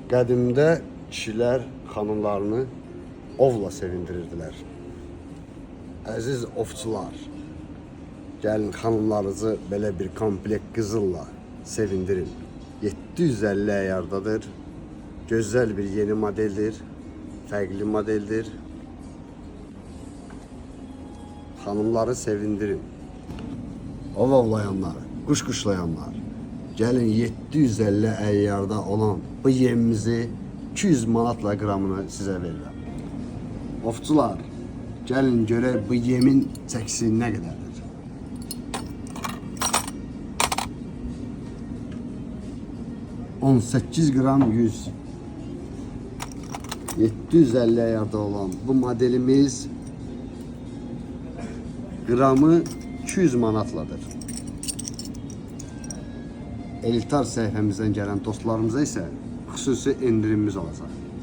Qədimdə kişilər xanımlarını ovla sevindirirdilər. Əziz ovçular, gəlin xanımlarınızı belə bir komplekt qızılla sevindirin. 750 əyardadır. Gözəl bir yeni modeldir. Fərqli modeldir. Xanımları sevindirin. Ov ovlayanlar, quş quşlayanlar, gəlin 750 əyyarda olan bu yemimizi 200 manatla qramını sizə verirəm. Ovçular, gəlin görək bu yemin çəkisi nə qədərdir. $18 qram 100. 750 əyyarda olan bu modelimiz qramı 200 manatladır. Elitar səhifəmizdən gələn dostlarımıza isə xüsusi endirimimiz olacaq.